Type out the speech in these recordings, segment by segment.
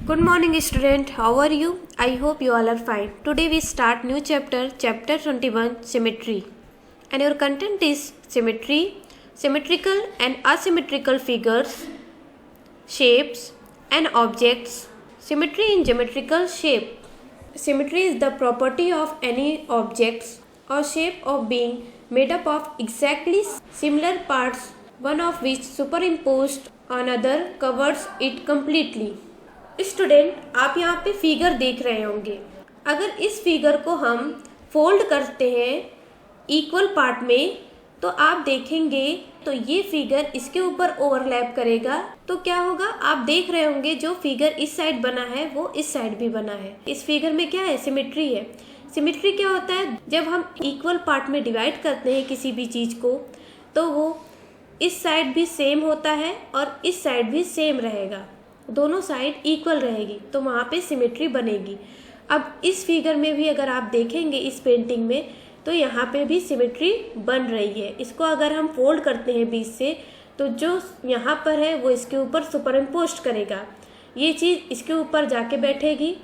Good morning student, how are you? I hope you all are fine. Today we start new chapter 21 Symmetry. And your content is symmetry, symmetrical and asymmetrical figures, shapes and objects. Symmetry in geometrical shape. Symmetry is the property of any objects or shape of being made up of exactly similar parts, one of which superimposed on other covers it completely. Student, आप यहाँ पे figure देख रहे होंगे। अगर इस figure को हम फोल्ड करते हैं इक्वल पार्ट में तो आप देखेंगे तो ये फिगर इसके ऊपर ओवरलैप करेगा। तो क्या होगा, आप देख रहे होंगे जो फिगर इस साइड बना है वो इस साइड भी बना है। इस फिगर में क्या है, सिमेट्री है। सिमेट्री क्या होता है, जब हम इक्वल पार्ट में डिवाइड करते हैं किसी भी चीज़ को तो वो इस साइड भी सेम होता है और इस साइड भी सेम रहेगा, दोनों साइड इक्वल रहेगी तो वहाँ पे सिमेट्री बनेगी। अब इस फिगर में भी अगर आप देखेंगे इस पेंटिंग में तो यहाँ पे भी सिमेट्री बन रही है। इसको अगर हम फोल्ड करते हैं बीच से तो जो यहाँ पर है वो इसके ऊपर सुपरइम्पोस्ट करेगा, ये चीज़ इसके ऊपर जाके बैठेगी,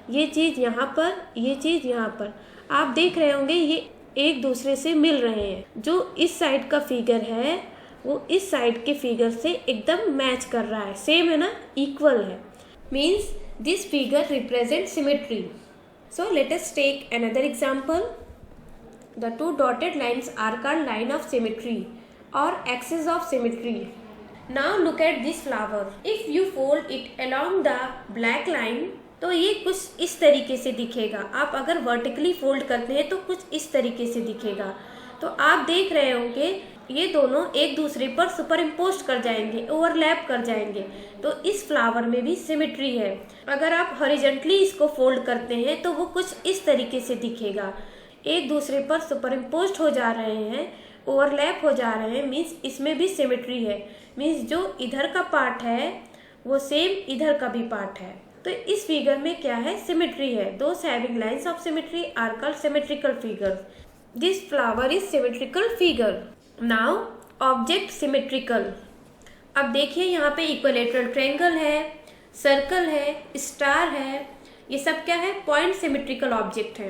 ये चीज़ यहाँ पर, ये चीज़ यहाँ पर। आप देख रहे होंगे ये एक दूसरे से मिल रहे हैं। जो इस साइड का फिगर है वो इस साइड के फिगर से एकदम मैच कर रहा है, सेम है ना, इक्वल है। Means this figure represent symmetry. So let us take another example. The two dotted lines are called line of symmetry और axis of symmetry. Now look at this flower. If you fold it along the black line तो ये कुछ इस तरीके से दिखेगा। आप अगर वर्टिकली फोल्ड करते हैं तो कुछ इस तरीके से दिखेगा। तो आप देख रहे होंगे ये दोनों एक दूसरे पर सुपर इम्पोस्ट कर जाएंगे, ओवरलैप कर जाएंगे। तो इस फ्लावर में भी सिमेट्री है। अगर आप हॉरिजॉन्टली इसको फोल्ड करते हैं तो वो कुछ इस तरीके से दिखेगा, एक दूसरे पर सुपर इम्पोस्ट हो जा रहे हैं, ओवरलैप हो जा रहे हैं। मीन्स इसमें भी सिमेट्री है। मीन्स जो इधर का पार्ट है वो सेम इधर का भी पार्ट है। तो इस फिगर में क्या है, सिमेट्री है। Those having lines of symmetry are called symmetrical figures. This flower is symmetrical figure. Now object symmetrical. अब देखिए यहाँ पे इक्विलेटरल ट्रायंगल है, सर्कल है, स्टार है, ये सब क्या है, पॉइंट सिमेट्रिकल ऑब्जेक्ट है।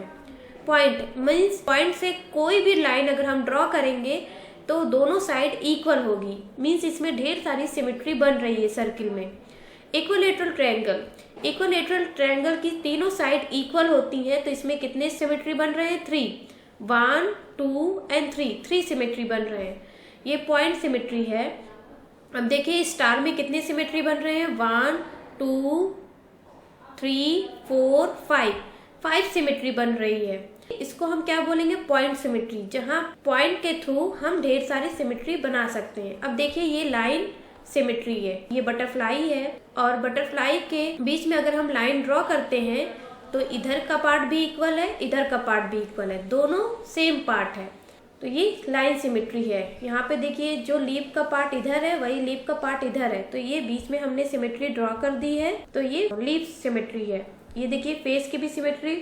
पॉइंट मीन्स पॉइंट से कोई भी लाइन अगर हम ड्रॉ करेंगे तो दोनों साइड इक्वल होगी। मीन्स इसमें ढेर सारी सिमेट्री बन रही है सर्किल में। इक्विलेटरल ट्रायंगल, इक्विलेटरल ट्रायंगल की तीनों साइड इक्वल होती हैं तो इसमें कितने सिमेट्री बन रहे हैं, 3, 1, 2 एंड 3 सिमेट्री बन रहे हैं। ये पॉइंट सिमेट्री है। अब देखिए स्टार में कितने सिमेट्री बन रहे हैं, 1, 2, 3, 4, 5 सिमेट्री बन रही है। इसको हम क्या बोलेंगे, पॉइंट सिमेट्री, जहां पॉइंट के थ्रू हम ढेर सारी सिमेट्री बना सकते हैं। अब देखिए ये लाइन सिमेट्री है, ये बटरफ्लाई है और बटरफ्लाई के बीच में अगर हम लाइन ड्रॉ करते हैं तो इधर का पार्ट भी इक्वल है, इधर का पार्ट भी इक्वल है, दोनों सेम पार्ट है। तो ये लाइन सिमेट्री है। यहाँ पे देखिए जो लीफ का पार्ट इधर है वही लीफ का पार्ट इधर है, तो ये बीच में हमने सिमेट्री ड्रॉ कर दी है, तो ये लीफ सिमेट्री है। ये देखिए फेस की भी सिमेट्री,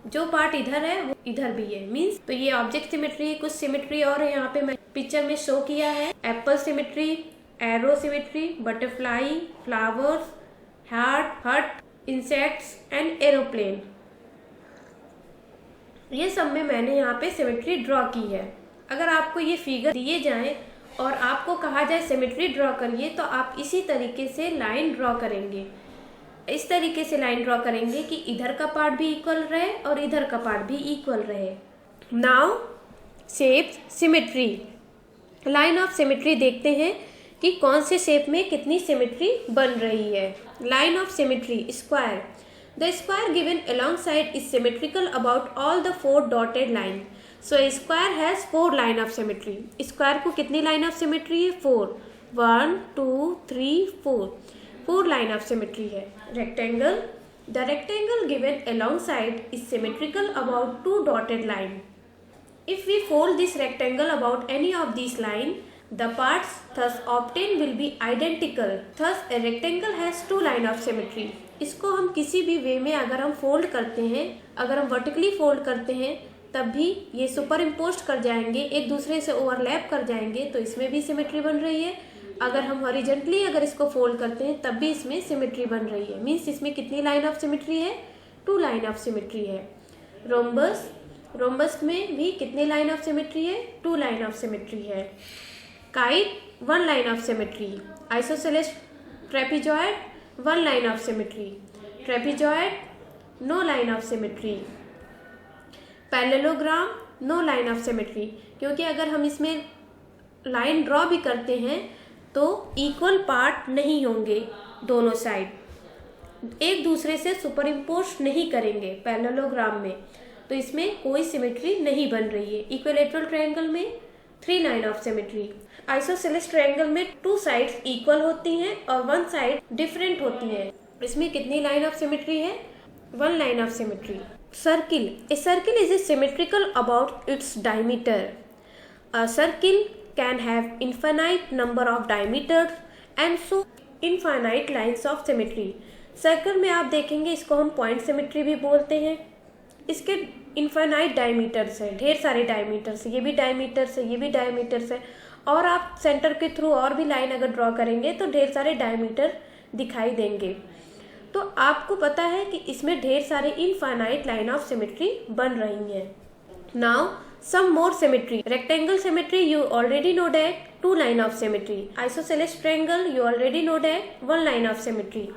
जो पार्ट इधर है वो इधर भी है। मीन्स तो ये ऑब्जेक्ट सिमेट्री। कुछ सिमेट्री और यहाँ पे मैं पिक्चर में शो किया है, Apple symmetry, arrow symmetry, butterfly, flowers, heart, हट, इंसेक्ट्स एंड एरोप्लेन। ये सब में मैंने यहाँ पे सिमेट्री ड्रॉ की है। अगर आपको ये फिगर दिए जाएं और आपको कहा जाए सिमेट्री ड्रॉ करिए तो आप इसी तरीके से लाइन ड्रॉ करेंगे। इस तरीके से लाइन ड्रॉ करेंगे कि इधर का पार्ट भी इक्वल रहे और इधर का पार्ट भी इक्वल रहे। Now shape symmetry, line of symmetry देखते हैं कि कौन से शेप में कितनी सिमेट्री बन रही है। Line of symmetry, square. The square given alongside is symmetrical about all the 4 dotted line. So a square has 4 line of symmetry. Square को कितनी लाइन ऑफ सिमेट्री है, 4, 1, 2, 3, 4 लाइन ऑफ सिमेट्री है। Rectangle, the rectangle given alongside is symmetrical about 2 dotted line. If we fold this rectangle about any of these line, the parts thus obtained will be identical. Thus a rectangle has 2 line of symmetry. इसको हम किसी भी वे में अगर हम fold करते हैं, अगर हम वर्टिकली फोल्ड करते हैं तब भी ये सुपर इम्पोस्ट कर जाएंगे, एक दूसरे से ओवरलैप कर जाएंगे, तो इसमें भी सिमेट्री बन रही है। अगर हम हॉरिजेंटली अगर इसको फोल्ड करते हैं तब भी इसमें सिमेट्री बन रही है। मीन्स इसमें कितनी लाइन ऑफ सिमेट्री है? 2 लाइन ऑफ सिमेट्री है। रोम्बस में भी कितनी लाइन ऑफ सिमेट्री है? 2 लाइन ऑफ सिमेट्री है। Kite 1 line of symmetry. Isosceles trapezoid 1 line of symmetry. Trapezoid no line of symmetry. Parallelogram no line of symmetry, क्योंकि अगर हम इसमें लाइन ड्रॉ भी करते हैं तो इक्वल पार्ट नहीं होंगे, दोनों साइड एक दूसरे से सुपर इम्पोज नहीं करेंगे पैरेललोग्राम में, तो इसमें कोई सिमेट्री नहीं बन रही है। इक्विलैटरल ट्रायंगल में 3 line of symmetry. Isosceles triangle में 2 साइड्स इक्वल होती हैं और 1 साइड डिफरेंट होती है। इसमें कितनी लाइन ऑफ सिमेट्री है? 1 line of symmetry. Circle, a circle is symmetrical about its diameter. A circle can have infinite number of diameters and so infinite lines of symmetry. Circle में आप देखेंगे इसको हम पॉइंट सिमेट्री भी बोलते हैं। इसके इनफाइनाइट डायमीटर्स है, ढेर सारे डायमीटर्स है, ये भी डायमीटर्स है, ये भी डायमीटर्स है, और आप सेंटर के थ्रू और भी लाइन अगर ड्रॉ करेंगे तो ढेर सारे डायमीटर दिखाई देंगे। तो आपको पता है कि इसमें ढेर सारे इनफाइनाइट लाइन ऑफ सिमेट्री बन रही हैं। Now some more symmetry. Rectangle symmetry you already know that 2 line of symmetry. Isosceles triangle you already know that 1 line of symmetry.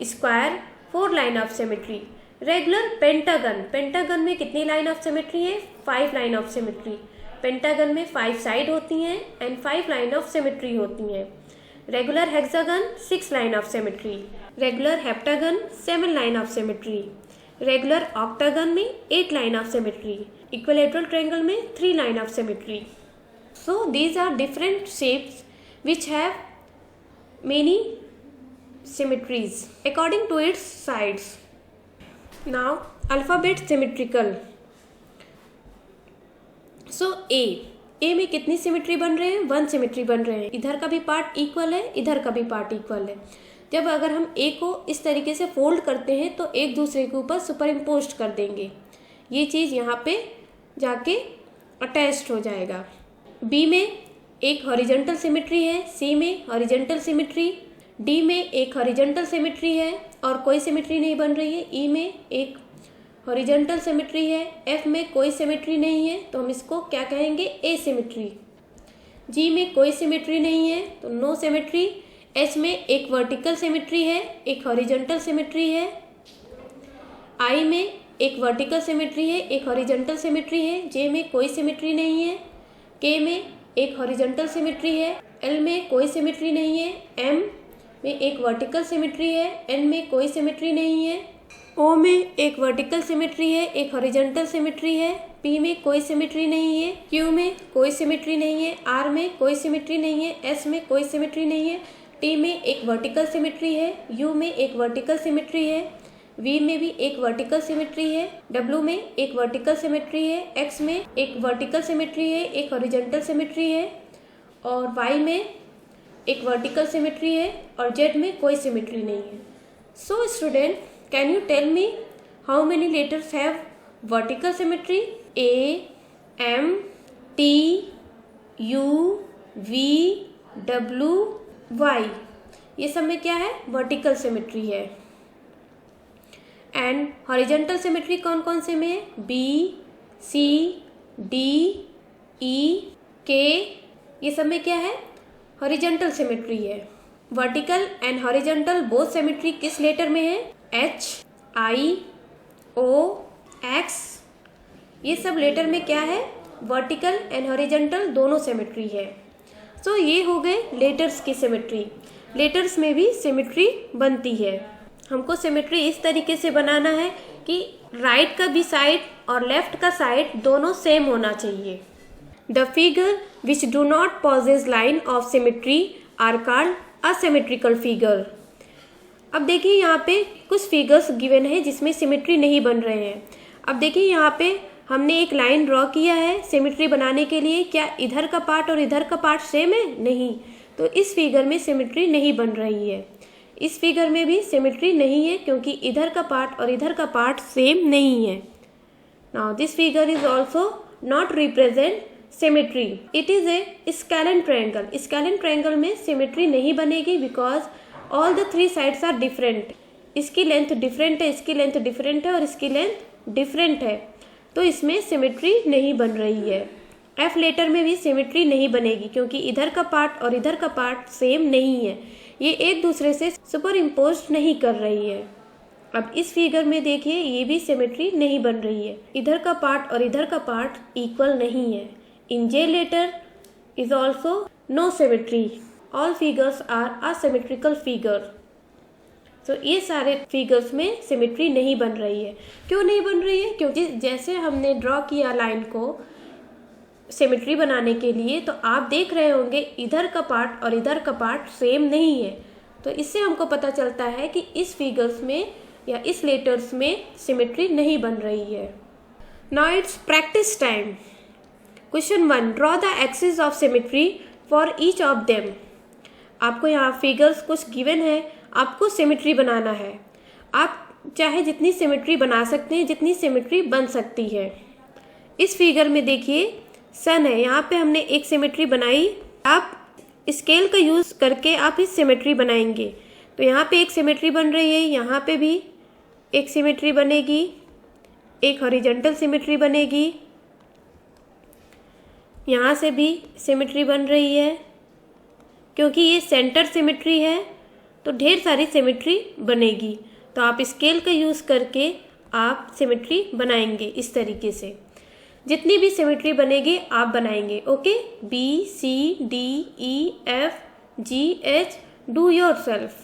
Square 4 line of symmetry. Regular pentagon में कितनी line of symmetry है? 5 line of symmetry. Pentagon में 5 side होती हैं and 5 line of symmetry होती हैं। Regular hexagon 6 line of symmetry. Regular heptagon 7 line of symmetry. Regular octagon में 8 line of symmetry. Equilateral triangle में 3 line of symmetry. So these are different shapes which have many symmetries according to its sides. Now alphabet symmetrical. So A में कितनी symmetry बन रहे हैं? 1 symmetry बन रहे हैं। इधर का भी पार्ट इक्वल है, इधर का भी पार्ट इक्वल है। जब अगर हम A को इस तरीके से फोल्ड करते हैं तो एक दूसरे के ऊपर सुपर इम्पोज कर देंगे, ये चीज़ यहाँ पे जाके अटैच्ड हो जाएगा। B में एक हॉरिजॉन्टल सिमेट्री है, C में हॉरिजॉन्टल सिमेट्री, D में एक हॉरिजॉन्टल सिमेट्री है और कोई सिमेट्री नहीं बन रही है, E में एक हॉरिजॉन्टल सिमेट्री है, F में कोई सिमेट्री नहीं है तो हम इसको क्या कहेंगे? एसिमेट्री। G में कोई सिमेट्री नहीं है तो नो सिमेट्री। H में एक वर्टिकल सिमेट्री है, एक हॉरिजॉन्टल सिमेट्री है। I में एक वर्टिकल सिमेट्री है, एक हॉरिजॉन्टल सिमेट्री है। J में कोई सिमेट्री नहीं है। K में एक हॉरिजॉन्टल सिमेट्री है। L में कोई सिमेट्री नहीं है। M में एक वर्टिकल सिमेट्री है। N में कोई सिमेट्री नहीं है। O में एक वर्टिकल सिमेट्री है, एक हॉरिजॉन्टल सिमेट्री है। P में कोई सिमेट्री नहीं है। Q में कोई सिमेट्री नहीं है। R में कोई सिमेट्री नहीं है। S में कोई सिमेट्री नहीं है। T में एक वर्टिकल सिमेट्री है। U में एक वर्टिकल सिमेट्री है। V में भी एक वर्टिकल सिमेट्री है। W में एक वर्टिकल सिमेट्री है। X में एक वर्टिकल सिमेट्री है, एक हॉरिजॉन्टल सिमेट्री है। और Y में एक वर्टिकल सिमेट्री है और Z में कोई सिमेट्री नहीं है। So student, can you tell me how many letters have vertical symmetry? A, M, T, U, V, W, Y, ये सब में क्या है? वर्टिकल सिमेट्री है। एंड हॉरिजॉन्टल सिमेट्री कौन कौन से में है? B, C, D, E, K, ये सब में क्या है? हॉरिजॉन्टल सिमेट्री है। Vertical and horizontal both symmetry किस लेटर में है? H, I, O, X, ये सब लेटर में क्या है? वर्टिकल एंड हॉरिजॉन्टल दोनों सिमेट्री है। सो ये हो गए लेटर्स की सिमेट्री। लेटर्स में भी सिमेट्री बनती है। हमको सिमेट्री इस तरीके से बनाना है कि राइट का भी साइड और लेफ्ट का साइड दोनों सेम होना चाहिए। The figure which do not possess line of symmetry are called asymmetrical figure. अब देखिए यहाँ पे कुछ फिगर्स गिवन है जिसमें सिमेट्री नहीं बन रहे हैं। अब देखिए यहाँ पे हमने एक लाइन ड्रॉ किया है सिमेट्री बनाने के लिए। क्या इधर का पार्ट और इधर का पार्ट सेम है? नहीं, तो इस फिगर में सिमेट्री नहीं बन रही है। इस फिगर में भी सिमेट्री नहीं है क्योंकि इधर का पार्ट और इधर का पार्ट सेम नहीं है। Now this figure is also not represent symmetry, it is a scalene triangle. Scalene triangle में सिमेट्री नहीं बनेगी because all the three sides are different. इसकी लेंथ डिफरेंट है, इसकी लेंथ डिफरेंट है और इसकी लेंथ डिफरेंट है, तो इसमें सिमेट्री नहीं बन रही है। एफ लेटर में भी सिमेट्री नहीं बनेगी क्योंकि इधर का पार्ट और इधर का पार्ट सेम नहीं है, ये एक दूसरे से सुपर इम्पोज नहीं कर रही है। अब इस फिगर में देखिए, ये भी सिमेट्री नहीं बन रही है, इधर का पार्ट और इधर का पार्ट इक्वल नहीं है। In J letter is also no symmetry, all figures are asymmetrical figure. तो ये सारे फिगर्स में सिमेट्री नहीं बन रही है। क्यों नहीं बन रही है? क्योंकि जैसे हमने ड्रॉ किया लाइन को सिमेट्री बनाने के लिए, तो आप देख रहे होंगे इधर का पार्ट और इधर का पार्ट सेम नहीं है, तो इससे हमको पता चलता है कि इस फिगर्स में या इस लेटर्स में सिमेट्री नहीं बन रही है। Now it's practice time. Question 1, draw the axis of symmetry for each of them. आपको यहाँ फिगर्स कुछ गिवन है, आपको सिमेट्री बनाना है। आप चाहे जितनी सिमेट्री बना सकते हैं, जितनी सिमेट्री बन सकती है। इस फिगर में देखिए सन है, यहाँ पे हमने एक सिमेट्री बनाई। आप स्केल का यूज करके आप इस सिमेट्री बनाएंगे, तो यहाँ पे एक सिमेट्री बन रही है, यहाँ पे भी एक सिमेट्री बनेगी, एक हॉरिजॉन्टल सिमेट्री बनेगी, यहाँ से भी सिमेट्री बन रही है। क्योंकि ये सेंटर सिमेट्री है तो ढेर सारी सिमेट्री बनेगी, तो आप स्केल का यूज करके आप सिमेट्री बनाएंगे इस तरीके से। जितनी भी सिमेट्री बनेगी आप बनाएंगे। Okay, B C D E F G H, do yourself.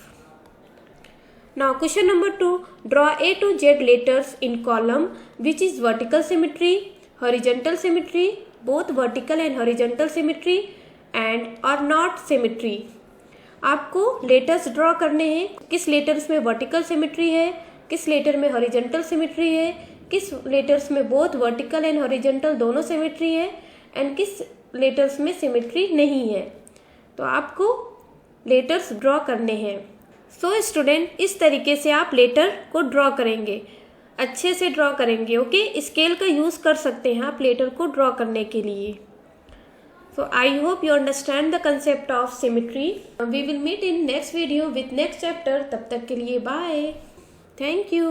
Now question number 2, draw A to Z letters in column which is vertical symmetry, horizontal symmetry, both vertical and horizontal symmetry and और not symmetry. आपको letters draw करने हैं, किस letters में vertical symmetry है, किस letter में horizontal symmetry है, किस लेटर्स में बोथ वर्टिकल एंड हॉरिजॉन्टल दोनों सिमेट्री है, एंड किस लेटर्स में सिमेट्री नहीं है। तो आपको लेटर्स ड्रॉ करने हैं। सो स्टूडेंट, इस तरीके से आप लेटर को ड्रॉ करेंगे, अच्छे से ड्रॉ करेंगे। ओके, स्केल का यूज कर सकते हैं आप लेटर को ड्रॉ करने के लिए। So I hope you understand the concept of symmetry. We will meet in next video with next chapter. तब तक के लिए bye. Thank you.